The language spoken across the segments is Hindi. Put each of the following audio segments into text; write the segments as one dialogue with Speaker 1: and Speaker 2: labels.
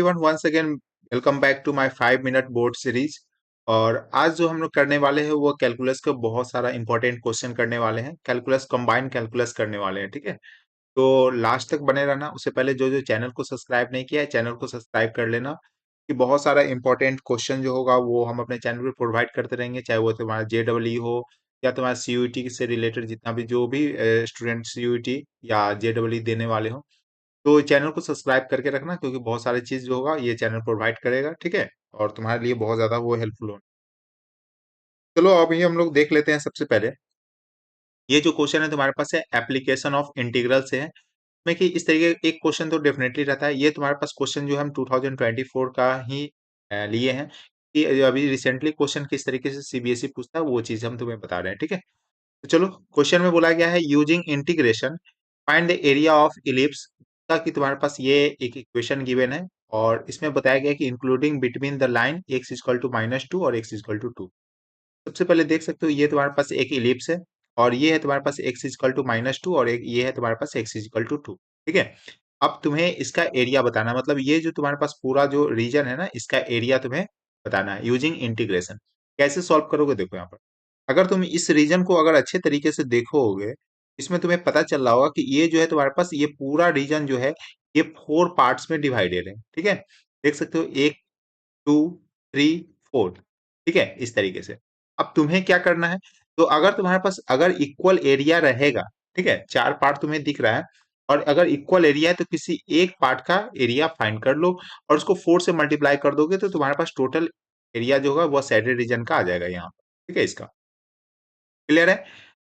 Speaker 1: Everyone once again welcome back to my 5 minute board series. और आज जो हम लोग करने वाले हैं वो कैलकुलस का बहुत सारा इंपॉर्टेंट क्वेश्चन करने वाले हैं। कैलकुलस कंबाइंड कैलकुलस करने वाले हैं, ठीक है। तो लास्ट तक बने रहना। उससे पहले जो जो चैनल को सब्सक्राइब नहीं किया है चैनल को सब्सक्राइब कर लेना, कि बहुत सारा इंपॉर्टेंट क्वेश्चन जो होगा वो हम अपने चैनल पे प्रोवाइड करते रहेंगे, चाहे वो तुम्हारा JEE हो या तुम्हारा CUET से रिलेटेड जितना भी जो भी स्टूडेंट CUET या JEE देने वाले हो, तो चैनल को सब्सक्राइब करके रखना, क्योंकि बहुत सारी चीज जो होगा ये चैनल प्रोवाइड करेगा, ठीक है। और तुम्हारे लिए बहुत ज्यादा वो हेल्पफुल हो। चलो अभी हम लोग देख लेते हैं। सबसे पहले ये जो क्वेश्चन है तुम्हारे पास है एप्लीकेशन ऑफ इंटीग्रल से है। में कि इस तरीके एक क्वेश्चन तो डेफिनेटली रहता है। ये तुम्हारे पास क्वेश्चन जो है हम 2024 का ही लिए हैं, कि अभी रिसेंटली क्वेश्चन किस तरीके से CBSE पूछता है वो चीज हम तुम्हें बता रहे हैं, ठीक है। तो चलो, क्वेश्चन में बोला गया है using integration find the area of ellipse का, कि तुम्हारे पास ये एक इक्वेशन गिवन है और इसमें बताया गया है कि including between the line x equal to -2 और x इक्वल टू 2। सबसे पहले देख सकते हो ये तुम्हारे पास एक इलिप्स है और ये है तुम्हारे पास x इक्वल टू -2 और एक ये है तुम्हारे पास x इक्वल टू 2, ठीक है। अब तुम्हें इसका एरिया बताना है, मतलब ये जो तुम्हारे पास पूरा जो रीजन है ना, इसका एरिया तुम्हें बताना है यूजिंग इंटीग्रेशन। कैसे सॉल्व करोगे, देखो यहाँ पर अगर तुम इस रीजन को अगर अच्छे तरीके से देखोगे, इसमें तुम्हें पता चल रहा होगा कि ये जो है तुम्हारे पास ये पूरा रीजन जो है ये 4 पार्ट्स में डिवाइडेड है, ठीक है। देख सकते हो 1 2 3 4, ठीक है, इस तरीके से। अब तुम्हें क्या करना है, तो अगर तुम्हारे पास अगर इक्वल एरिया रहेगा, ठीक है, 4 पार्ट तुम्हें दिख रहा है और अगर इक्वल एरिया है तो किसी एक पार्ट का एरिया फाइंड कर लो और उसको 4 से मल्टीप्लाई कर दोगे तो तुम्हारे पास टोटल एरिया जो होगा वो सैडेड रीजन का आ जाएगा यहाँ पर, ठीक है। इसका क्लियर है।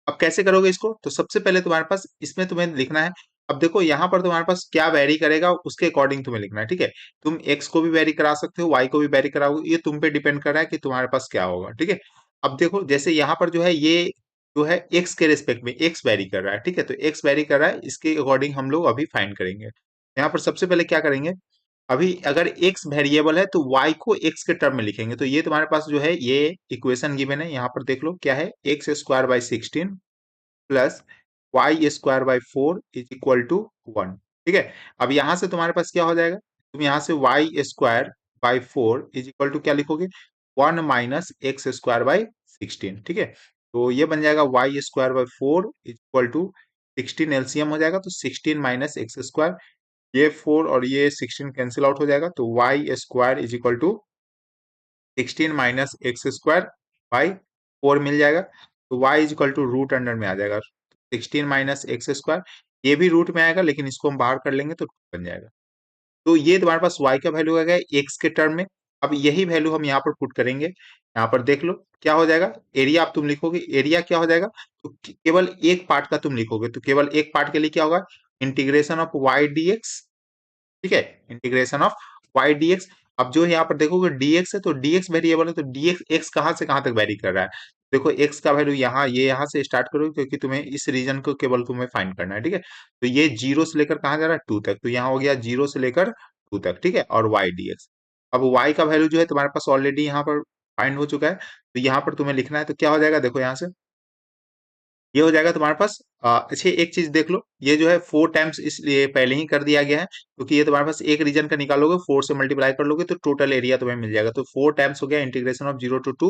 Speaker 1: अब कैसे करोगे इसको, तो सबसे पहले तुम्हारे पास इसमें तुम्हें लिखना है। अब देखो यहाँ पर तुम्हारे पास क्या वेरी करेगा उसके अकॉर्डिंग तुम्हें लिखना है, ठीक है। तुम एक्स को भी वेरी करा सकते हो, वाई को भी वेरी कराओगे, ये तुम पे डिपेंड कर रहा है कि तुम्हारे पास क्या होगा, ठीक है। अब देखो जैसे यहाँ पर जो है ये जो है एक्स के रिस्पेक्ट में एक्स वेरी कर रहा है, ठीक है। तो एक्स वेरी कर रहा है, इसके अकॉर्डिंग हम लोग अभी फाइंड करेंगे। यहाँ पर सबसे पहले क्या करेंगे, अभी अगर x वेरिएबल है तो y को x के टर्म में लिखेंगे। तो ये तुम्हारे पास जो है ये इक्वेशन गिवन है, यहाँ पर देख लो क्या है, x² by 16 plus y² by 4 is equal to 1, ठीक है। अब यहां से तुम्हारे पास क्या हो जाएगा, तुम यहां से y² by 4 is equal to क्या लिखोगे, 1 - x² बाई 16, ठीक है। तो ये बन जाएगा y² by 4 is equal to 16, LCM हो जाएगा तो 16 - x², ये 4 और ये 16 कैंसिल आउट हो जाएगा, तो y² is equal to 16 - x² by 4 मिल जाएगा। तो y is equal to root under में आ जाएगा 16 - x², ये भी रूट में आएगा लेकिन इसको हम बाहर कर लेंगे तो बन जाएगा। तो ये तुम्हारे पास y का वैल्यू आ गया x के टर्म में। अब यही वैल्यू हम यहाँ पर पुट करेंगे, यहाँ पर देख लो क्या हो जाएगा, एरिया अब तुम लिखोगे, एरिया क्या हो जाएगा, तो केवल एक पार्ट का तुम लिखोगे, तो केवल एक पार्ट के लिए क्या होगा, इंटीग्रेशन ऑफ y dx, ठीक है, इंटीग्रेशन ऑफ y dx। अब जो यहाँ पर देखोगे dx है तो dx वेरिएबल है, तो dx x कहाँ से कहाँ तक वेरी कर रहा है, देखो x का वैल्यू यहाँ, ये यहाँ से स्टार्ट करोगे क्योंकि तुम्हें इस रीजन को केवल तुम्हें फाइंड करना है, ठीक है। तो ये 0 से लेकर कहाँ जा रहा है, 2 तक, तो यहाँ हो गया 0 से लेकर 2 तक, ठीक है। और y dx, अब y का वैल्यू जो है तुम्हारे पास ऑलरेडी यहाँ पर फाइंड हो चुका है, तो यहाँ पर तुम्हें लिखना है, तो क्या हो जाएगा, देखो यहाँ से ये हो जाएगा तुम्हारे पास। अच्छा एक चीज देख लो, ये जो है 4 टाइम्स इसलिए पहले ही कर दिया गया है क्योंकि ये तुम्हारे पास एक रीजन का निकालोगे 4 से मल्टीप्लाई कर लोगे तो टोटल एरिया तुम्हें मिल जाएगा, तो 4 टाइम्स हो गया integration of 0 to 2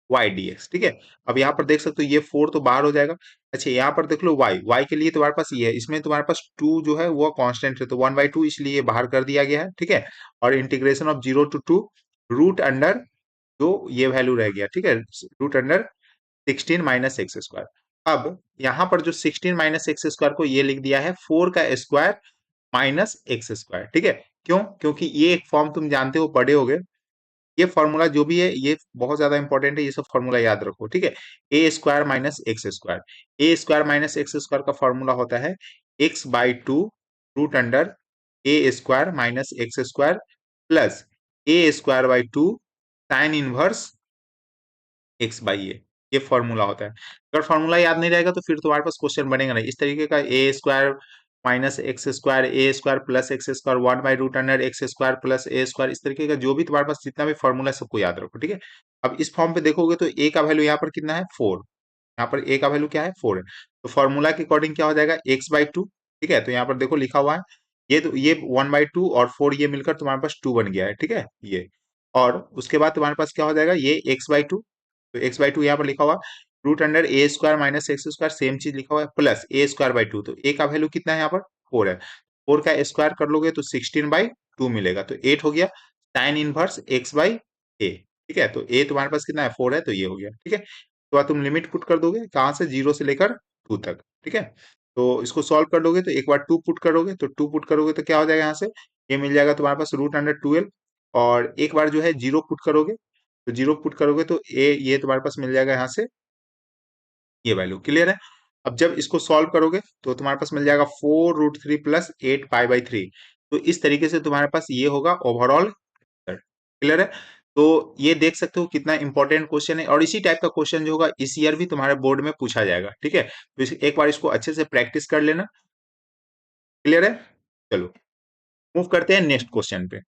Speaker 1: y dx, ठीक है। अब यहाँ पर देख सकते हो ये 4 तो बाहर हो जाएगा। अच्छा यहाँ पर देख लो y के लिए तुम्हारे पास ये है, इसमें तुम्हारे पास 2 जो है वो कांस्टेंट है तो 1/2 इसलिए बाहर कर दिया गया है, ठीक है। और integration of 0 to 2 root under जो ये वैल्यू रह गया, ठीक है, रूट अंडर 16 - x²। अब यहाँ पर जो 16 - x² को ये लिख दिया है 4 का स्क्वायर -x², ठीक है। क्यों, क्योंकि ये एक फॉर्म तुम जानते हो, पढ़े होगे, ये फॉर्मूला जो भी है ये बहुत ज्यादा इंपॉर्टेंट है, ये सब फॉर्मूला याद रखो, ठीक है। a² - x², का फॉर्मूला होता है x/2 root under a² - x² plus a²/2 sine inverse x/a, ये फॉर्मूला होता है। अगर फॉर्मूला याद नहीं रहेगा तो फिर तुम्हारे पास क्वेश्चन बनेगा नहीं। इस तरीके का a² - x² a² plus x², 1/√x² plus a², इस तरीके का जो भी तुम्हारे पास जितना भी फॉर्मूला है सबको याद रखो, ठीक है। अब इस फॉर्म पे देखोगे तो a का वैल्यू यहाँ पर कितना है, 4, यहाँ पर a का वैल्यू क्या है, 4 है। तो फॉर्मूला के अकॉर्डिंग क्या हो जाएगा, x/2, ठीक है। तो यहाँ पर देखो लिखा हुआ है ये 1/2 और 4 ये मिलकर तुम्हारे पास 2 बन गया है, ठीक है ये। और उसके बाद तुम्हारे पास क्या हो जाएगा, ये x/2, तो x/2 यहाँ पर लिखा हुआ, root under a square minus x square, same चीज लिखा हुआ है, प्लस a²/2, तो a का वैल्यू कितना है यहाँ पर 4 है, 4 का स्क्वायर कर लोगे तो 16/2 मिलेगा, तो 8 हो गया साइन इनवर्स x/a, ठीक है। तो a तुम्हारे पास कितना है 4 है, तो ये हो गया, ठीक है। तो बाद तुम लिमिट पुट कर दोगे कहाँ से, 0 से लेकर 2 तक, ठीक है। तो इसको सॉल्व कर लोगे तो एक बार 2 पुट करोगे, तो 2 पुट करोगे तो क्या हो जाएगा यहाँ से, ये मिल जाएगा तुम्हारे पास रूट अंडर 12, और एक बार जो है 0 पुट करोगे, तो 0 पुट करोगे तो ए ये तुम्हारे पास मिल जाएगा यहाँ से, ये वैल्यू क्लियर है। अब जब इसको सॉल्व करोगे तो तुम्हारे पास मिल जाएगा 4√3 प्लस 8 पाई/3, तो इस तरीके से तुम्हारे पास ये होगा ओवरऑल, क्लियर है। तो ये देख सकते हो कितना इंपॉर्टेंट क्वेश्चन है, और इसी टाइप का क्वेश्चन जो होगा इस ईयर भी तुम्हारे बोर्ड में पूछा जाएगा, ठीक है। तो एक बार इसको अच्छे से प्रैक्टिस कर लेना, क्लियर है। चलो मूव करते हैं नेक्स्ट क्वेश्चन पे।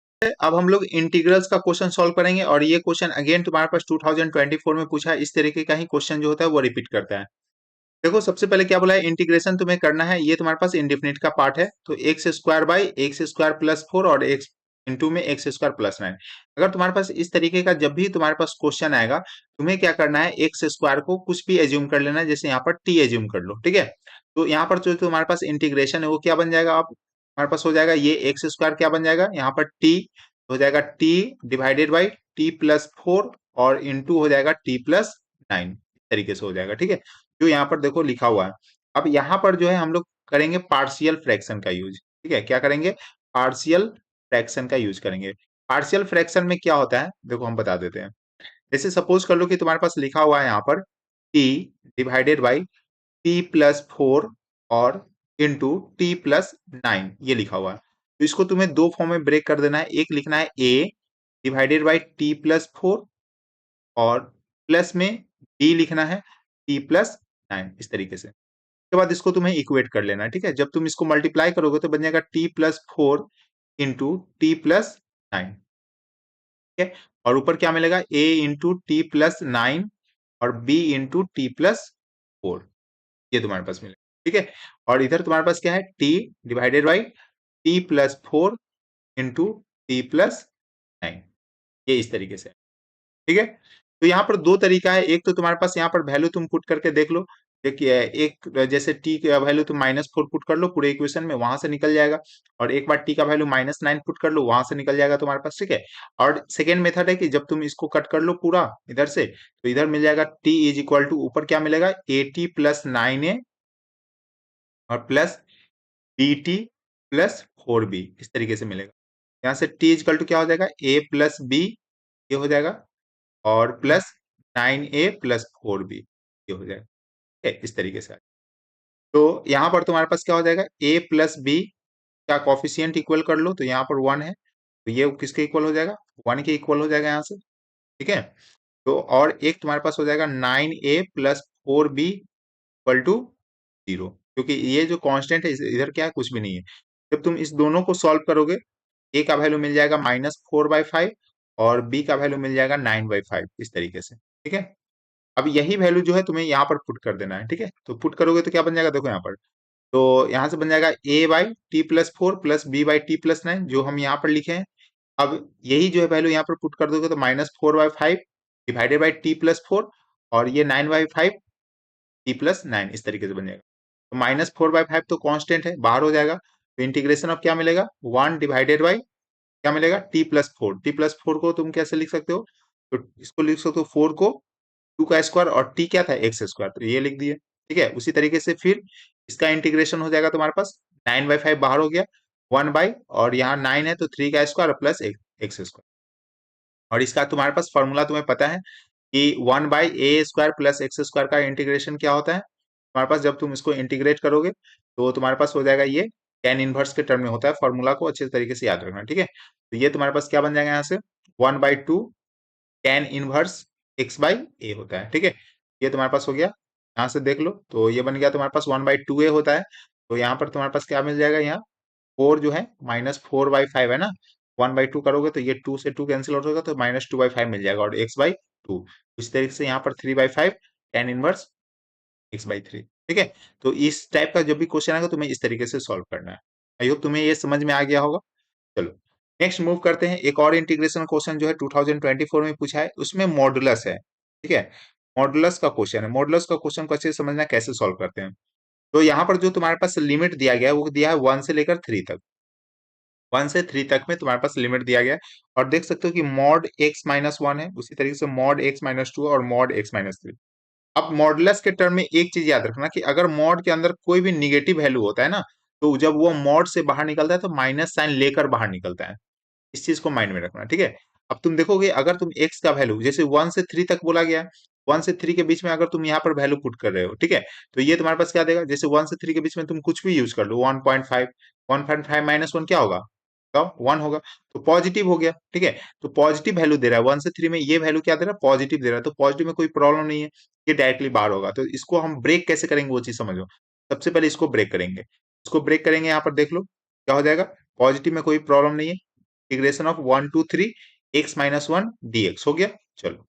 Speaker 1: अब हम लोग इंटीग्रल्स का क्वेश्चन सॉल्व करेंगे, और ये क्वेश्चन अगेन तुम्हारे पास 2024 में पूछा है, इस तरीके का ही क्वेश्चन जो होता है वो रिपीट करता है। देखो सबसे पहले क्या बोला है, इंटीग्रेशन तुम्हें करना है, ये तुम्हारे पास इंडेफिनिट का पार्ट है, तो x² प्लस 4 और x इंटू में x² प्लस 9। अगर तुम्हारे पास इस तरीके का जब भी तुम्हारे पास क्वेश्चन आएगा, तुम्हें क्या करना है, x² को कुछ भी एज्यूम कर लेना है, जैसे यहाँ पर t एज्यूम कर लो, ठीक है। तो यहाँ पर जो तुम्हारे पास इंटीग्रेशन है वो क्या बन जाएगा, आप तुम्हारे पास हो जाएगा ये x² क्या बन जाएगा, यहाँ पर t हो जाएगा t डिवाइडेड बाई t+4, और इंटू हो जाएगा t+9, इस तरीके से हो जाएगा, ठीक है। जो यहाँ पर देखो लिखा हुआ है। अब यहाँ पर जो है हम लोग करेंगे पार्शियल फ्रैक्शन का यूज, ठीक है, क्या करेंगे, पार्शियल फ्रैक्शन का यूज करेंगे। पार्शियल फ्रैक्शन में क्या होता है देखो हम बता देते हैं। जैसे सपोज कर लो कि तुम्हारे पास लिखा हुआ है यहाँ पर t डिवाइडेड बाई t+4 और इंटू t+9, ये लिखा हुआ है। तो इसको तुम्हें दो फॉर्म में ब्रेक कर देना है, एक लिखना है a डिवाइडेड बाई t+4, और प्लस में b लिखना है t+9, इस तरीके से। उसके बाद इसको तुम्हें इक्वेट कर लेना है, ठीक है। जब तुम इसको मल्टीप्लाई करोगे तो बन जाएगा t+4 इंटू t+9, ठीक है। और ऊपर क्या मिलेगा, a इंटू t+9 और b इंटू t+4, ये तुम्हारे पास मिलेगा, ठीक है। और इधर तुम्हारे पास क्या है, t divided by t+4 into t+9, ये इस तरीके से, ठीक है। तो यहाँ पर दो तरीका है, एक तो तुम्हारे पास यहाँ पर वैल्यू तुम पुट करके देख लो, देखिए एक जैसे टी का वैल्यू तुम -4 पुट कर लो पूरे इक्वेशन में, वहां से निकल जाएगा, और एक बार टी का वैल्यू -9 पुट कर लो, वहां से निकल जाएगा तुम्हारे पास, ठीक है। और सेकेंड मेथड है कि जब तुम इसको कट कर लो पूरा इधर से, तो इधर मिल जाएगा टी इज इक्वल टू, ऊपर क्या मिलेगा, AT+9A और प्लस BT+4B, इस तरीके से मिलेगा। यहाँ से टी इज इक्वल टू क्या हो जाएगा, A+B, ये हो जाएगा, और प्लस 9A+4B, ये हो जाएगा, ठीक है, इस तरीके से। तो यहाँ पर तुम्हारे पास क्या हो जाएगा, A+B का कॉफिशियंट इक्वल कर लो, तो यहाँ पर 1 है, तो ये किसके इक्वल हो जाएगा, 1 के इक्वल हो जाएगा यहाँ से, ठीक है। तो और एक तुम्हारे पास हो जाएगा 9A+4B इक्वल टू 0, क्योंकि ये जो कांस्टेंट है इधर क्या है, कुछ भी नहीं है। जब तुम इस दोनों को सॉल्व करोगे, ए का वैल्यू मिल जाएगा -4/5, और बी का वैल्यू मिल जाएगा 9/5, इस तरीके से, ठीक है। अब यही वैल्यू जो है तुम्हें यहाँ पर पुट कर देना है, ठीक है। तो पुट करोगे तो क्या बन जाएगा, देखो यहाँ पर, तो यहाँ से बन जाएगा A/T+4 प्लस B/T+9, जो हम यहाँ पर लिखे हैं। अब यही जो है वैल्यू यहाँ पर पुट कर दोगे तो -4/5 डिवाइडेड बाई T+4, और ये 9/5 T+9, इस तरीके से बन जाएगा। तो -4/5 तो कांस्टेंट है, बाहर हो जाएगा, तो इंटीग्रेशन ऑफ क्या मिलेगा, 1 डिवाइडेड बाई क्या मिलेगा, T+4 को तुम कैसे लिख सकते हो, तो इसको लिख सकते हो 4 को 2 का स्क्वायर, और t क्या था, x², तो ये लिख दिए, ठीक है। उसी तरीके से फिर इसका इंटीग्रेशन हो जाएगा तुम्हारे पास, 9/5 बाहर हो गया, 1 बाई, और यहाँ 9 है तो 3 का स्क्वायर प्लस x², और इसका तुम्हारे पास फॉर्मूला तुम्हें पता है कि 1/a² प्लस x² का इंटीग्रेशन क्या होता है तुम्हारे पास, जब तुम इसको इंटीग्रेट करोगे तो तुम्हारे पास हो जाएगा ये tan इनवर्स के टर्म में होता है, फॉर्मूला को अच्छे तरीके से याद रखना, ठीक है। तो ये तुम्हारे पास क्या बन जाएगा, यहाँ से 1/2 tan इनवर्स x/a होता है, ठीक है। ये तुम्हारे पास हो गया, यहाँ से देख लो, तो ये बन गया तुम्हारे पास 1/2a होता है, तो यहाँ पर तुम्हारे पास क्या मिल जाएगा, यहाँ 4 जो है -4/5 है ना, 1/2 करोगे तो ये 2 से 2 कैंसिल आउट होगा, तो -2/5 मिल जाएगा, और x/2, इस तरीके से यहाँ पर 3/5 tan इनवर्स x/3, ठीक है। तो इस टाइप का जब भी क्वेश्चन आएगा तुम्हें इस तरीके से सॉल्व करना है। आई होप तुम्हें ये समझ में आ गया होगा। चलो नेक्स्ट मूव करते हैं। एक और इंटीग्रेशन क्वेश्चन जो है 2024 में पूछा है, उसमें मॉडुलस है। ठीक है, मॉडुलस का क्वेश्चन है। मॉडुलस का क्वेश्चन को अच्छे से समझना कैसे सॉल्व करते हैं। तो यहाँ पर जो तुम्हारे पास लिमिट दिया गया है वो दिया है 1 से लेकर 3 तक। 1 से 3 तक में तुम्हारे पास लिमिट दिया गया है, और देख सकते हो कि मॉड x माइनस वन है, उसी तरीके से मॉड x माइनस टू और मॉड x माइनस थ्री। अब मॉडुलस के टर्म में एक चीज याद रखना कि अगर मॉड के अंदर कोई भी निगेटिव वैल्यू होता है ना, तो जब वो मॉड से बाहर निकलता है तो माइनस साइन लेकर बाहर निकलता है। इस चीज को माइंड में रखना, ठीक है। अब तुम देखोगे अगर तुम एक्स का वैल्यू जैसे 1 से 3 तक बोला गया है, 1 से 3 के बीच में अगर तुम यहाँ पर वैल्यू पुट कर रहे हो, ठीक है, तो ये तुम्हारे पास क्या देगा। जैसे 1 से 3 के बीच में तुम कुछ भी यूज कर लो, 1.5, 1.5 माइनस वन क्या होगा, तो 1 होगा, तो पॉजिटिव हो गया। ठीक है, तो पॉजिटिव वैल्यू दे रहा है 1 से 3 में, ये वैल्यू क्या दे रहा है, पॉजिटिव दे रहा है, तो पॉजिटिव में कोई प्रॉब्लम नहीं है, ये डायरेक्टली बाहर होगा। तो इसको हम ब्रेक कैसे करेंगे वो चीज समझो। सबसे पहले इसको ब्रेक करेंगे, इसको ब्रेक करेंगे, यहाँ पर देख लो क्या हो जाएगा। पॉजिटिव में कोई प्रॉब्लम नहीं है, integration of 1 to 3 x minus one d x हो गया। चलो,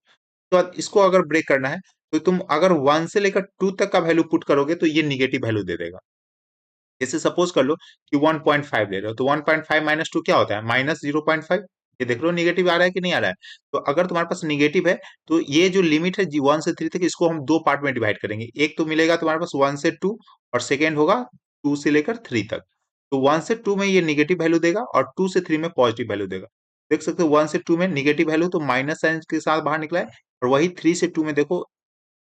Speaker 1: तो अब इसको अगर ब्रेक करना है तो तुम अगर 1 से लेकर 2 तक का वैल्यू पुट करोगे तो ये निगेटिव वैल्यू दे देगा। जैसे सपोज कर लो कि 1.5 ले रहे हो, तो 1.5 माइनस टू क्या होता है, माइनस 0.5। ये देख लो निगेटिव आ रहा है कि नहीं आ रहा है। तो अगर तुम्हारे पास निगेटिव है तो ये जो लिमिट है जी 1 से 3 तक, इसको हम दो पार्ट में डिवाइड करेंगे। एक तो मिलेगा तुम्हारे पास 1 से 2, और सेकेंड होगा 2 से लेकर 3 तक। तो 1 से 2 में ये निगेटिव वैल्यू देगा और 2 से 3 में पॉजिटिव वैल्यू देगा। देख सकते हो 1 से 2 में निगेटिव वैल्यू तो माइनस साइन के साथ बाहर निकला है, और वही 3 से 2 में देखो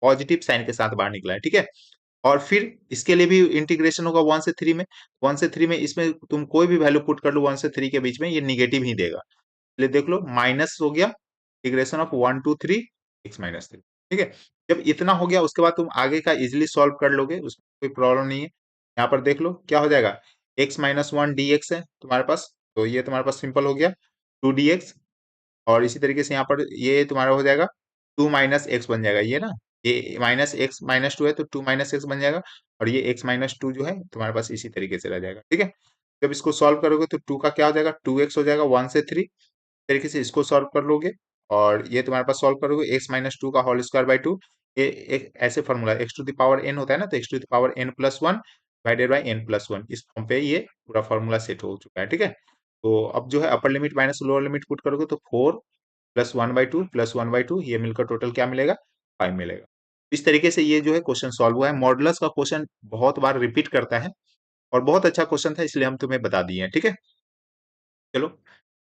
Speaker 1: पॉजिटिव साइन के साथ बाहर निकला है। ठीक है, और फिर इसके लिए भी इंटीग्रेशन होगा 1 से 3 में। 1 से 3 में इसमें तुम कोई भी वैल्यू पुट कर लो 1 से 3 के बीच में, ये निगेटिव ही देगा। इसलिए देख लो माइनस हो गया, integration of 1 to 3 x minus three. ठीक है, जब इतना हो गया उसके बाद तुम आगे का इजिली सॉल्व कर लोगे, उसमें कोई प्रॉब्लम नहीं है। यहाँ पर देख लो क्या हो जाएगा, x minus one d x है तुम्हारे पास, तो ये तुम्हारे पास सिंपल हो गया 2 dx। और इसी तरीके से यहाँ पर ये तुम्हारा हो जाएगा 2 माइनस एक्स बन जाएगा, ये ना, ये माइनस एक्स माइनस टू है तो 2 माइनस एक्स बन जाएगा, और ये एक्स माइनस टू जो है तुम्हारे पास इसी तरीके से रह जाएगा। ठीक है, जब इसको सॉल्व करोगे तो 2 का क्या हो जाएगा, 2x हो जाएगा 1 से 3 तरीके से इसको सॉल्व कर लोगे। और ये तुम्हारे पास सॉल्व करोगे एक्स माइनस टू का होल स्क्वायर बाई टू। ये एक ऐसे formula x to the power n होता है ना, तो x to the power n plus one divided by n plus one, इस फॉर्म पे ये पूरा फॉर्मूला सेट हो चुका है। ठीक है, तो अब जो है upper limit minus lower limit put करोगे तो 4 प्लस 1/2 प्लस 1/2, ये मिलकर टोटल क्या मिलेगा, 5 मिलेगा। इस तरीके से ये जो है क्वेश्चन सॉल्व हुआ है। मॉडुलस का क्वेश्चन बहुत बार रिपीट करता है, और बहुत अच्छा क्वेश्चन था इसलिए हम तुम्हें बता दिए हैं। ठीक है, चलो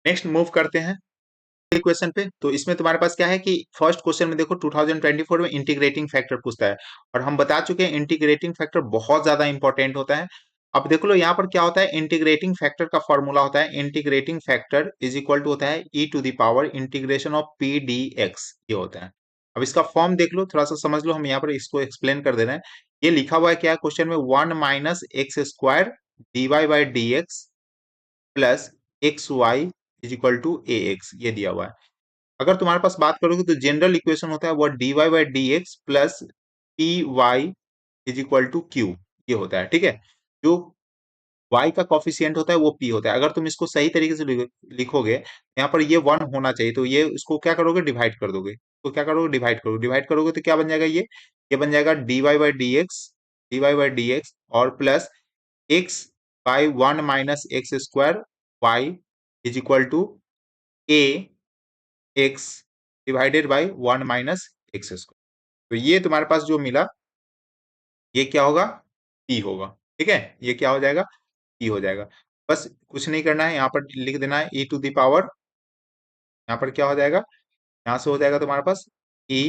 Speaker 1: नेक्स्ट मूव करते हैं इक्वेशन पे। तो इसमें तुम्हारे पास क्या है कि फर्स्ट क्वेश्चन में देखो 2024 में इंटीग्रेटिंग फैक्टर पूछता है, और हम बता चुके हैं इंटीग्रेटिंग फैक्टर बहुत ज्यादा इंपॉर्टेंट होता है। अब देखो लो यहाँ पर क्या होता है, इंटीग्रेटिंग फैक्टर का फॉर्मूला होता है, integrating factor is equal to होता है e to the power integration of P d x, ये होता है। अब इसका फॉर्म देख लो, थोड़ा सा समझ लो, हम यहाँ पर इसको एक्सप्लेन कर दे रहे हैं। ये लिखा हुआ है क्या क्वेश्चन में, 1 minus x square d y by d x plus x y is equal to a x, ये दिया हुआ है। अगर तुम्हारे पास बात करोगे तो जनरल इक्वेशन होता है वो d y by d x plus p y is equal to q, ये होता है। ठीक है, जो y का कॉफिशियंट होता है वो p होता है। अगर तुम इसको सही तरीके से लिखोगे, यहाँ पर ये 1 होना चाहिए, तो ये इसको क्या करोगे, डिवाइड कर दोगे। तो क्या करोगे, डिवाइड करोगे तो क्या बन जाएगा, ये बन जाएगा d y by d x और plus x by 1 minus x square y is equal to a x divided by 1 minus x square. तो ये तुम्हारे पास जो मिला ये क्या होगा, p होगा। ठीक है, ये क्या हो जाएगा, p हो जाएगा। बस कुछ नहीं करना है, यहाँ पर लिख देना है e टू द पावर, यहाँ पर क्या हो जाएगा, यहाँ से हो जाएगा तुम्हारे पास e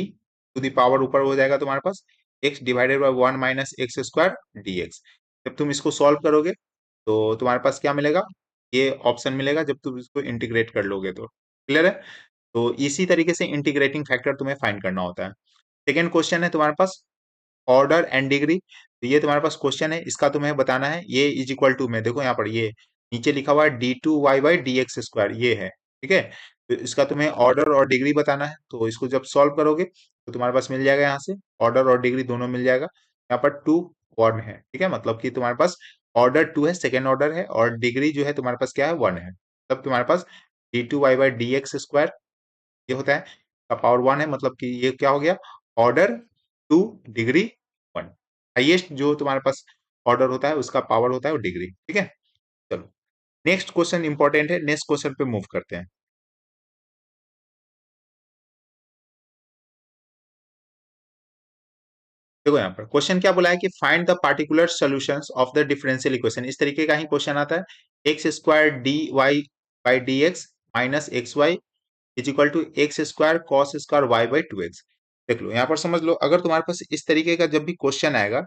Speaker 1: टू द पावर, ऊपर हो जाएगा तुम्हारे पास x divided by 1 minus x square D x. जब तुम इसको सॉल्व करोगे तो तुम्हारे पास क्या मिलेगा, ये ऑप्शन मिलेगा जब तुम इसको इंटीग्रेट कर लोगे तो। क्लियर है, तो इसी तरीके से इंटीग्रेटिंग फैक्टर तुम्हें फाइंड करना होता है। सेकेंड क्वेश्चन है तुम्हारे पास ऑर्डर एंड डिग्री। तो ये तुम्हारे पास क्वेश्चन है, इसका तुम्हें बताना है, ये इज इक्वल टू में देखो यहाँ पर ये नीचे लिखा हुआ है d two y by d x square, ये है। ठीक है, तो इसका तुम्हें ऑर्डर और डिग्री बताना है। तो इसको जब सॉल्व करोगे तो तुम्हारे पास मिल जाएगा, यहाँ से ऑर्डर और डिग्री दोनों मिल जाएगा। यहाँ पर 2 1 है, ठीक है, मतलब कि तुम्हारे पास ऑर्डर 2 है, सेकेंड ऑर्डर है, और डिग्री जो है तुम्हारे पास क्या है, 1 है। तब तुम्हारे पास d two y by d x square ये होता है, का पावर 1 है, मतलब कि ये क्या हो गया, ऑर्डर 2 डिग्री 1। हाइएस्ट जो तुम्हारे पास ऑर्डर होता है उसका पावर होता है वो डिग्री। ठीक है, चलो नेक्स्ट क्वेश्चन इंपॉर्टेंट है, नेक्स्ट क्वेश्चन पे मूव करते हैं। देखो यहाँ पर क्वेश्चन क्या बोला है कि find the particular solutions of the differential equation, इस तरीके का ही क्वेश्चन आता है। X square d y by d x minus x y is equal to x square cos square y by two x. देख लो यहाँ पर समझ लो, अगर तुम्हारे पास इस तरीके का जब भी क्वेश्चन आएगा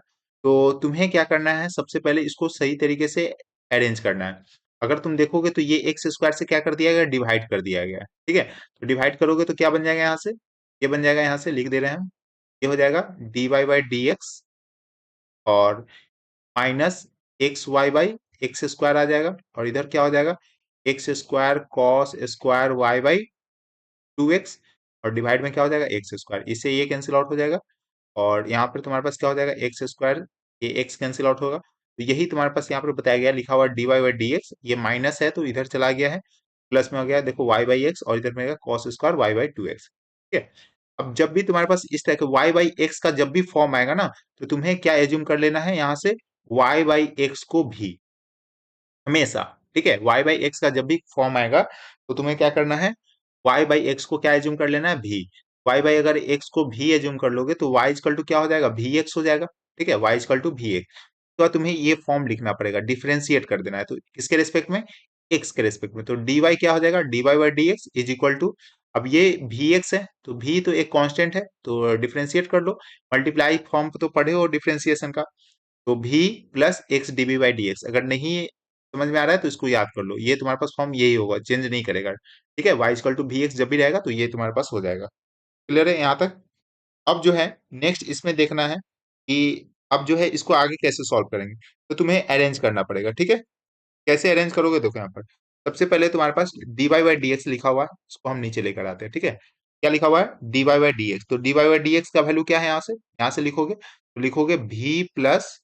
Speaker 1: तो तुम्हें क्या करना है, सबसे पहले इसको सही तरीके से अरेंज करना है। अगर तुम देखोगे तो ये एक्स स्क्वायर से क्या कर दिया गया, डिवाइड कर दिया गया है, ठीक है। तो डिवाइड करोगे तो क्या बन जाएगा यहाँ से, ये बन जाएगा, यहाँ से लिख दे रहे हैं हम, ये हो जाएगा d y by d x और minus x y by x square आ जाएगा, और इधर क्या हो जाएगा, x square cos square y by two x, और डिवाइड में क्या हो जाएगा एक्स स्क्वायर, इससे ये कैंसिल आउट हो जाएगा। और यहाँ पर तुम्हारे पास क्या हो जाएगा, एक्स स्क्वायर, ये एक्स कैंसिल आउट होगा, तो यही तुम्हारे पास यहाँ पर बताया गया, लिखा हुआ d y by d x, ये माइनस है तो इधर चला गया है, प्लस में हो गया देखो वाई बाई एक्स, और इधर में cos square y by two x, ठीक है। अब जब भी तुम्हारे पास इस तरह के वाई बाई एक्स का जब भी फॉर्म आएगा ना, तो तुम्हें क्या एज्यूम कर लेना है यहाँ से, वाई बाई एक्स को भी, हमेशा, ठीक है। वाई बाई एक्स का जब भी फॉर्म आएगा तो तुम्हें क्या करना है, वाई बाई एक्स को क्या एज्यूम कर लेना है, भी। वाई बाई अगर एक्स को भी एज्यूम कर लोगे तो वाई इजकल टू क्या हो जाएगा, भी एक्स हो जाएगा, ठीक है, वाई इजकल टू भी एक्स। तो बाद तुम्हें ये फॉर्म लिखना पड़ेगा, डिफरेंशिएट कर देना है, तो किसके रेस्पेक्ट में, एक्स के रेस्पेक्ट में, तो डी वाई क्या हो जाएगा, d y by d x is equal to, अब ये भी एक्स है तो भी तो एक कांस्टेंट है तो डिफरेंशिएट कर लो, मल्टीप्लाई फॉर्म तो पढ़े हो डिफरेंशिएशन का, तो भी plus x dB by d x, अगर नहीं समझ में आ रहा है तो इसको याद कर लो, ये तुम्हारे पास फॉर्म यही होगा, चेंज नहीं करेगा, ठीक है। वाई इक्वल टू भी एक्स जब भी रहेगा तो ये तुम्हारे पास हो जाएगा। क्लियर है यहाँ तक। अब जो है नेक्स्ट इसमें देखना है कि अब जो है इसको आगे कैसे सॉल्व करेंगे, तो तुम्हें अरेंज करना पड़ेगा, ठीक है। कैसे अरेंज करोगे, देखो यहाँ पर सबसे पहले तुम्हारे पास d y by d x लिखा हुआ है, उसको हम नीचे लेकर आते हैं, ठीक है। क्या लिखा हुआ है, d y by d x, तो d y by d x का वैल्यू क्या है, यहाँ से लिखोगे तो लिखोगे भी plus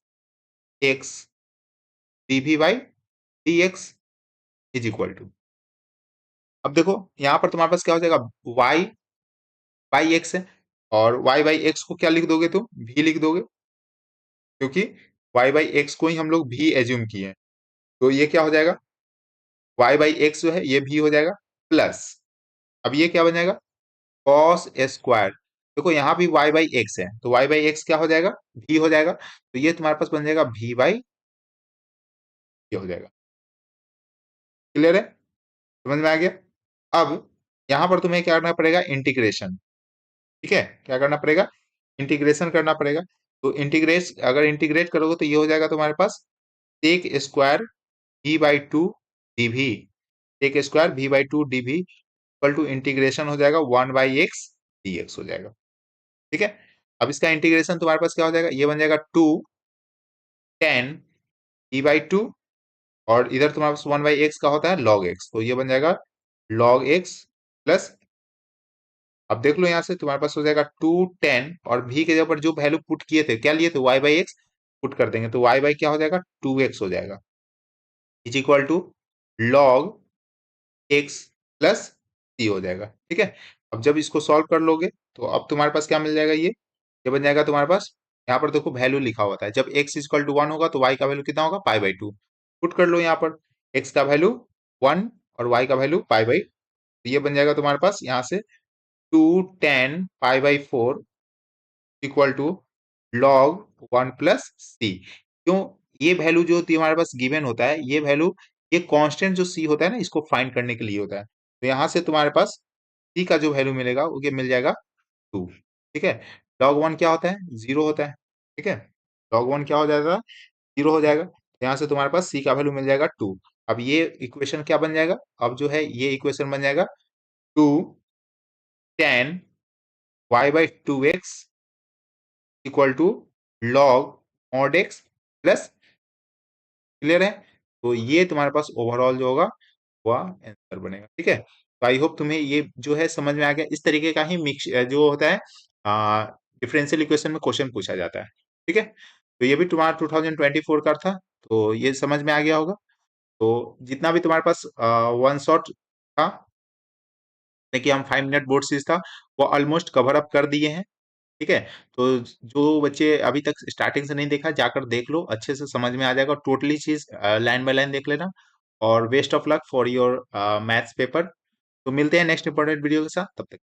Speaker 1: x d v by d x is equal to, अब देखो यहाँ पर तुम्हारे पास क्या हो जाएगा, y बाई एक्स है, और y बाई एक्स को क्या लिख दोगे, तुम भी लिख दोगे, क्योंकि y बाई एक्स को ही हम लोग भी एज्यूम किए हैं, तो ये क्या हो जाएगा, y बाई एक्स जो है ये भी हो जाएगा, प्लस अब ये क्या बन जाएगा, कॉस स्क्वायर, देखो यहाँ भी y बाई एक्स है तो y बाई एक्स क्या हो जाएगा, भी हो जाएगा, तो ये तुम्हारे पास बन जाएगा भी बाई, ये हो जाएगा। क्लियर है, समझ में आ गया। अब यहाँ पर तुम्हें क्या करना पड़ेगा, इंटीग्रेशन, ठीक है, क्या करना पड़ेगा, इंटीग्रेशन करना पड़ेगा। तो इंटीग्रेट, अगर इंटीग्रेट करोगे तो ये हो जाएगा तुम्हारे पास टेक स्क्वायर भी बाई टू डी भी, टेक स्क्वायर भी बाई टू डी भी इक्वल टू इंटीग्रेशन हो जाएगा one by x D x हो जाएगा, ठीक है। अब इसका इंटीग्रेशन तुम्हारे पास क्या हो जाएगा, ये बन जाएगा two tan e by two, और इधर तुम्हारे पास वन बाई एक्स का होता है लॉग एक्स, तो ये बन जाएगा लॉग एक्स प्लस, अब देख लो यहाँ से तुम्हारे पास हो जाएगा टू टेन, और भी के ऊपर जो वैल्यू पुट किए थे, क्या लिए थे, वाई बाई एक्स पुट कर देंगे, तो वाई बाई क्या हो जाएगा, टू एक्स हो जाएगा, is equal to log x plus c हो जाएगा, ठीक है। अब जब इसको सॉल्व कर लोगे तो अब तुम्हारे पास क्या मिल जाएगा, ये बन जाएगा तुम्हारे पास, यहाँ पर देखो वैल्यू लिखा होता है, जब एक्स इक्वल टू वन होगा तो वाई का वैल्यू कितना होगा, पाई बाई टू, पुट कर लो यहाँ पर, एक्स का वैल्यू वन और वाई का वैल्यू पाई बाई, तो ये बन जाएगा तुम्हारे पास यहाँ से two tan pi by four equal to log one plus c, क्यों, ये वैल्यू जो हमारे पास गिवन होता है, ये वैल्यू, ये कांस्टेंट जो सी होता है ना, इसको फाइंड करने के लिए होता है, तो यहाँ से तुम्हारे पास सी का जो वैल्यू मिलेगा वो ये मिल जाएगा टू, ठीक है। लॉग वन क्या होता है, जीरो होता है, ठीक है, लॉग वन क्या हो जाएगा, जीरो हो जाएगा, तो यहाँ से तुम्हारे पास सी का वैल्यू मिल जाएगा टू। अब ये इक्वेशन क्या बन जाएगा, अब जो है ये इक्वेशन बन जाएगा two tan y by two x equal to log mod x plus, clear है, तो ये तुम्हारे पास ओवरऑल जो होगा वह आंसर बनेगा, ठीक है। तो आई होप तुम्हें ये जो है समझ में आ गया, इस तरीके का ही मिक्स जो होता है डिफरेंशियल इक्वेशन में क्वेश्चन पूछा जाता है, ठीक है। तो ये भी तुम्हारा 2024 का था, तो ये समझ में आ गया होगा। तो जितना भी तुम्हारे पास वन शॉट था, कि हम 5 मिनट बोर्ड सीरीज था, वो ऑलमोस्ट कवर अप कर दिए हैं। ठीक है। तो जो बच्चे अभी तक स्टार्टिंग से नहीं देखा, जाकर देख लो, अच्छे से समझ में आ जाएगा, टोटली चीज लाइन बाय लाइन देख लेना। और best of luck for your maths paper. तो मिलते हैं नेक्स्ट इंपॉर्टेंट वीडियो के साथ, तब तक।